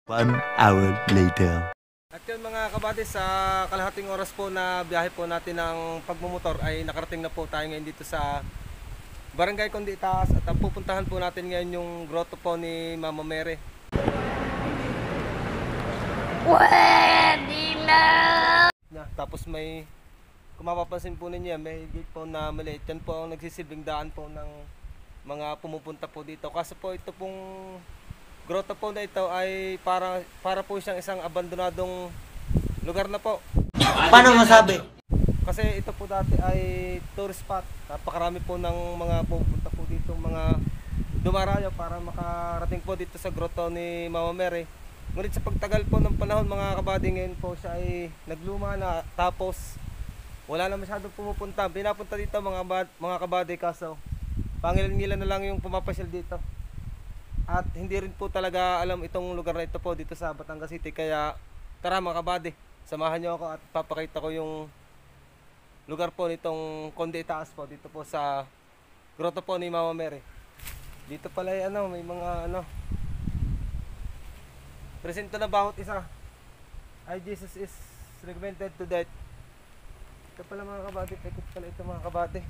1 hour later. At yun mga kabady, sa kalahating oras po na biyahe po natin ng pagmumotor ay nakarating na po tayo ngayon dito sa Barangay Conditas at ang pupuntahan po natin ngayon yung grotto po ni Mama Mary. Pwede na! Tapos may, kung mapapansin po ninyo, may gate po na maliit. Yan po ang nagsisilbing daan po ng mga pumupunta po dito. Kaso po ito pong grotto po na ito ay para po siyang isang abandonadong lugar na po. Paano masabi? Kasi ito po dati ay tourist spot. Napakarami po ng mga pupunta po dito, mga dumarayo para makarating po dito sa grotto ni Mama Mary. Ngunit sa pagtagal po ng panahon mga kabady, ngayon po siya ay nagluma na, tapos wala na masyadong pumupunta. Pinapunta dito mga kabady, kaso pangilan-ngilan na lang yung pumapasyal dito. At hindi rin po talaga alam itong lugar na ito po dito sa Batangas City. Kaya tara mga kabady, samahan nyo ako at papakita ko yung lugar po nitong Conditas po dito po sa grotto po ni Mama Mary. Dito pala ay may mga presento na bawat isa. Ay, Jesus is recommended to death. Ito pala mga kabady, pekot pala ito mga kabady.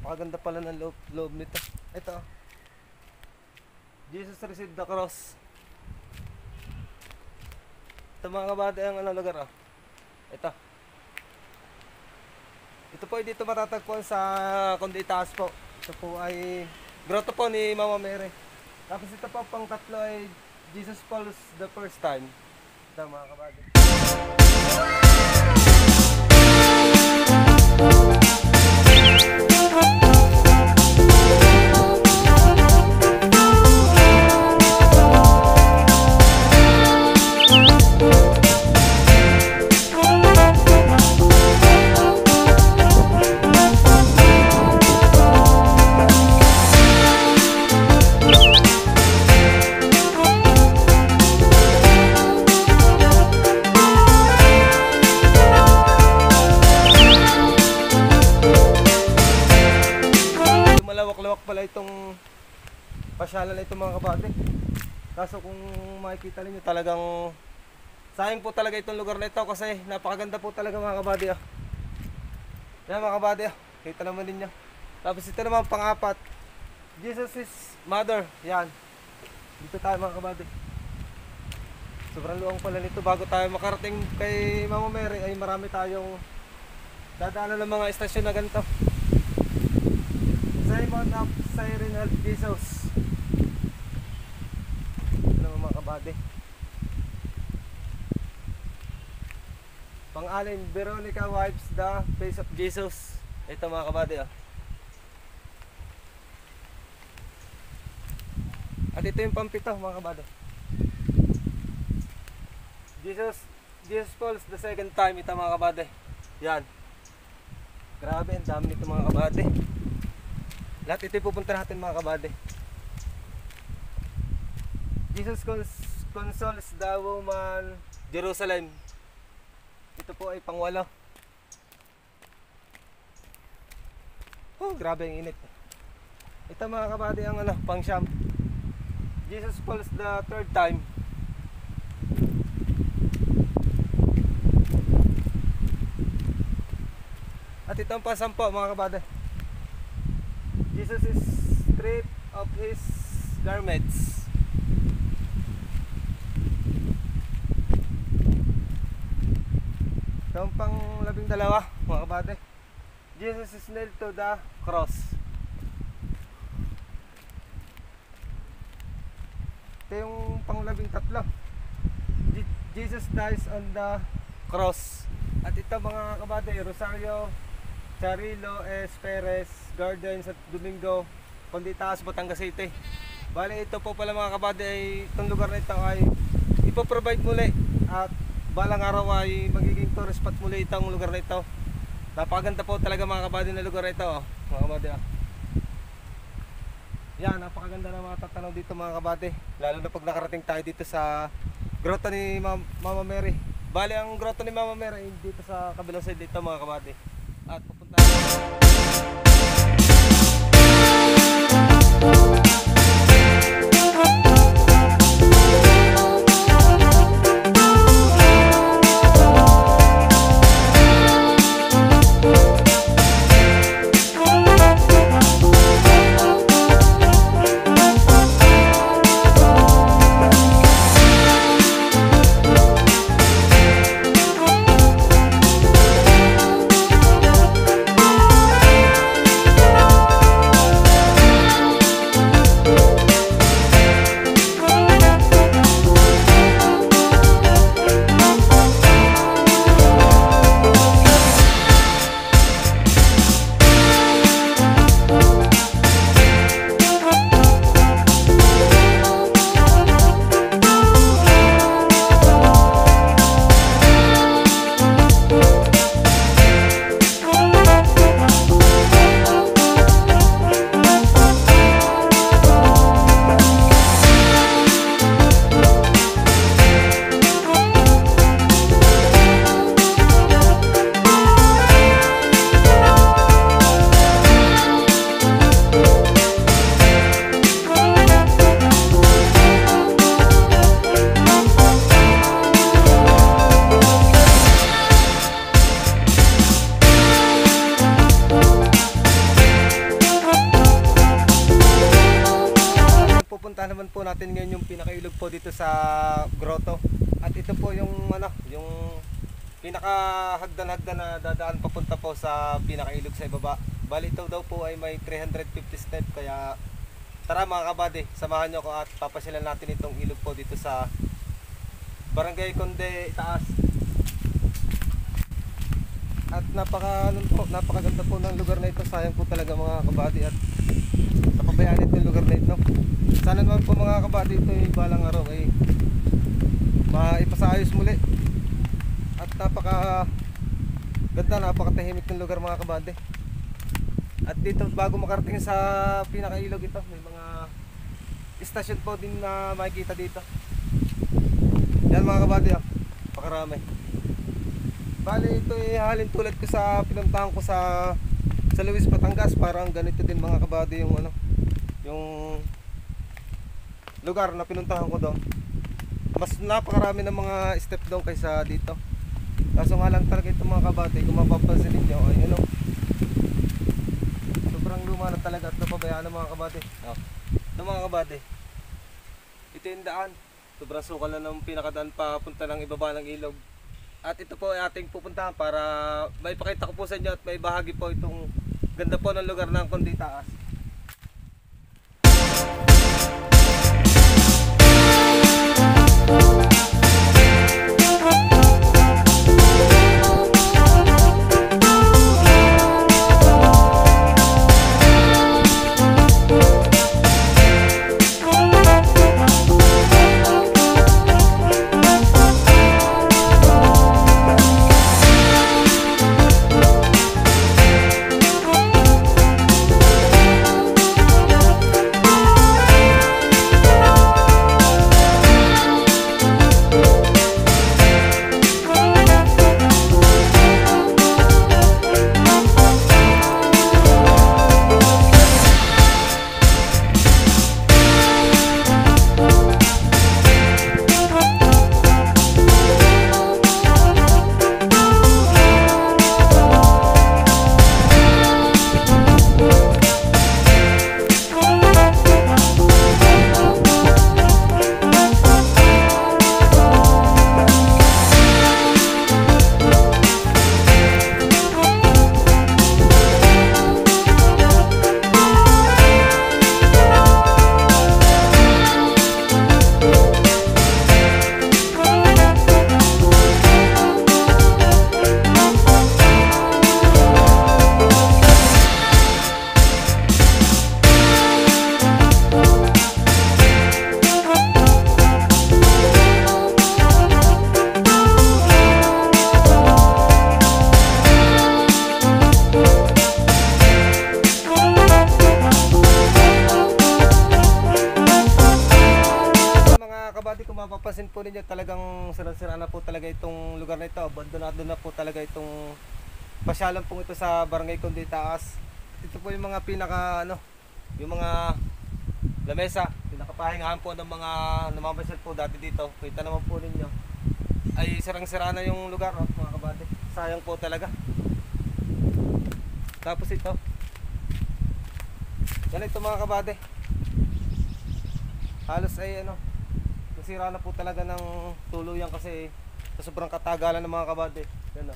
Makaganda pala ng loob nito. Ito, Jesus received the cross. Ito mga kabady ang lugar. Ito po ay dito matatagpuan sa Conditas po. Ito po ay grotto po ni Mama Mary. Tapos ito po pang tatlo ay Jesus Falls the first time. Ito mga kabady. Malawak pala itong pasyalan na ito mga kabady. Kaso kung makikita niyo talagang sayang po talaga itong lugar na ito kasi napakaganda po talaga mga kabady. Yan mga kabady, kita naman ninyo. Tapos ito naman pang-apat, Jesus is Mother. Yan, dito tayo mga kabady. Sobrang luwang pala nito. Bago tayo makarating kay Mama Mary ay marami tayong dadaanan ng mga estasyon na ganito. Simon of Cyrene of Jesus. Ito naman mga kabady. Pang-alin, Veronica wipes the face of Jesus. Ito mga kabady. At ito yung pampito mga kabady. Jesus falls the second time. Ito mga kabady. Yan. Grabe, ang dami nito mga kabady. Lahat ito pupunta natin mga kabady. Jesus consoles the woman Jerusalem. Ito po ay pangwalo. Oh, grabe ang init. Ito mga kabady ang pang-siyam. Jesus falls the third time. At ito ang pang-sampo mga kabady. Jesus is stripped of his garments. Ito ang pang-12 mga kabady. Jesus is nailed to the cross. Ito yung pang-13. Jesus dies on the cross. At ito mga kabady, Rosario Charilo Perez Gardens at Domingo Conditas, Batangas City. Bale ito po pala mga kabady ay itong lugar na ito ay ipoprovide muli at balang araw ay magiging tourist spot muli itong lugar na ito. Napakaganda po talaga mga kabady na lugar na ito mga kabady. Yan, napakaganda na mga tatanaw dito mga kabady, lalo na pag nakarating tayo dito sa grotto ni Mama Mary. Bale ang grotto ni Mama Mary ay dito sa kabilang side dito mga kabady. At pupunta po natin ngayon yung pinakailog po dito sa grotto. At ito po yung yung pinakahagdan-hagdan na dadaan papunta po sa pinakailog sa ibaba. Bali ito daw po ay may 350 step, kaya tara mga kabady, samahan nyo ko at papasyalan natin itong ilog po dito sa Barangay Conde Itaas. At napakaganda po ng lugar na ito. Sayang po talaga mga kabady at napabayaan itong lugar na ito. Sana naman po mga kabady ito ay balang araw ay maipasayos muli. At napakatahimik ng lugar mga kabady. At dito bago makarating sa pinakailog ito, may mga istasyon po din na makikita dito. Yan mga kabady, pakarami. Bali ito ay halin tulad ko sa pinuntahan ko sa Luis, Batangas. Parang ganito din mga kabady yung yung lugar na pinuntahan ko doon. Mas napakarami ng mga step doon kaysa dito. Kaso nga lang talaga ito mga kabady, kung mapapansin niyo ay sobrang luma na talaga at napabayaan ng mga kabady. Mga kabady, ito yung daan. Sobrang sukal na ng pinakadaan papunta ng ibaba ng ilog. At ito po ay ating pupuntahan para maipakita ko po sa inyo at may bahagi po itong ganda po ng lugar ng Conde Itaas. Kung mapapansin po ninyo, talagang sira-sira na po talaga itong lugar na ito. Abandonado na po talaga itong pasyalan po ito sa Barangay Conde Itaas. Ito po yung mga yung mga lamesa, pinakapahingahan po ng mga namamasyal po dati dito. Kita naman po ninyo ay sirang-sira na yung lugar, mga kabady. Sayang po talaga. Tapos ito, ganito mga kabady, halos ay nasira na po talaga ng tuluyan kasi sa sobrang katagalan ng mga kabady. Yan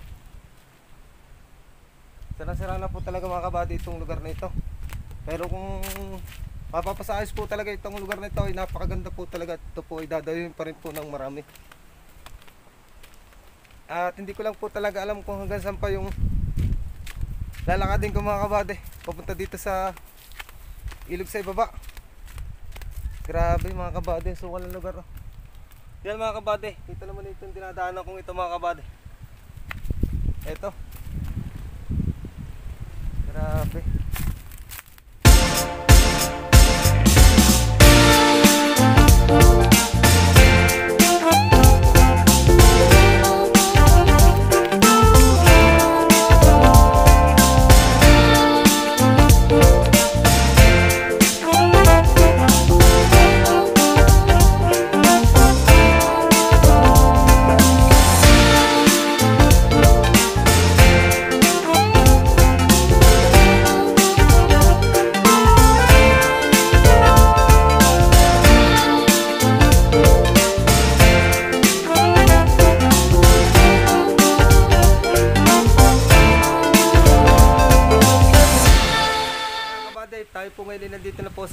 sira na po talaga mga kabady itong lugar na ito. Pero kung mapapasayos po talaga itong lugar na ito, ay napakaganda po talaga. Ito po ay dadayuin pa rin po ng marami. At hindi ko lang po talaga alam kung hanggang saan pa yung lalakadin ko mga kabady papunta dito sa ilog sa ibaba. Grabe mga kabady, sukal ng lugar. Yan mga kabady, dito naman ito yung dinadaanan kong ito mga kabady. Ito. Grabe.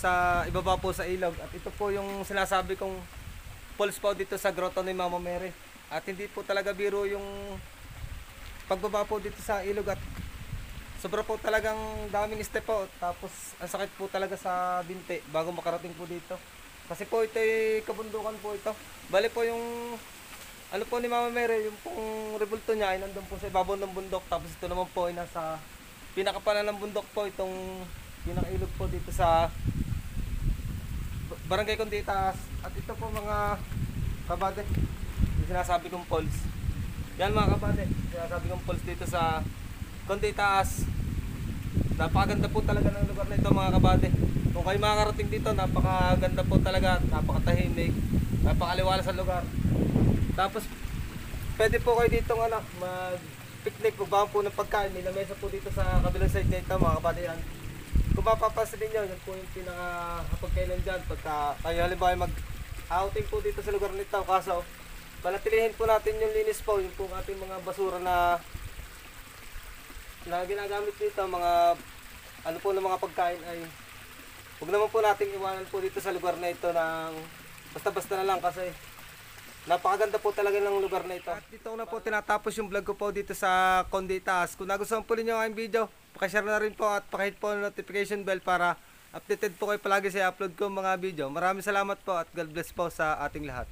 sa ibaba po sa ilog. At ito po yung sinasabi kong falls po dito sa grotto ni Mama Mary. At hindi po talaga biro yung pagbaba po dito sa ilog at sobra po talagang daming step po. Tapos ang sakit po talaga sa binti bago makarating po dito. Kasi po ito ay kabundukan po ito. Bali po yung ano po ni Mama Mary, yung pong rebulto niya ay nandun po sa ibabaw ng bundok. Tapos ito naman po ay nasa pinakapalan ng bundok po, itong pinakailog po dito sa Barangay Conditas. At ito po mga kabate, yung sinasabi kong falls. Yan mga kabate, sinasabi kong falls dito sa Conditas. Napakaganda po talaga ng lugar na ito mga kabate. Kung kayo makakarating dito, napakaganda po talaga, napakatahimik, napakaliwala sa lugar. Tapos pwede po kayo dito mag-picnic, magbahan po ng pagkain. May lamesa po dito sa kabilang side nito mga kabate yan. Kung mapapansin ninyo, yan po yung pinaka-hapagkainan dyan. Pagka kayo halimbawa mag-outing po dito sa lugar nito, kaso panatilihin po natin yung linis po, yung po ating mga basura na ginagamit dito, mga ano po ng mga pagkain ay huwag naman po nating iwanan po dito sa lugar na ito ng basta-basta na lang kasi napakaganda po talaga ng lugar na ito. At dito na po tinatapos yung vlog ko po dito sa Conditas. Kung nagustuhan po ninyo ang video, pakishare na rin po at pakihit po ang notification bell para updated po kayo palagi sa upload ko mga video. Maraming salamat po at God bless po sa ating lahat.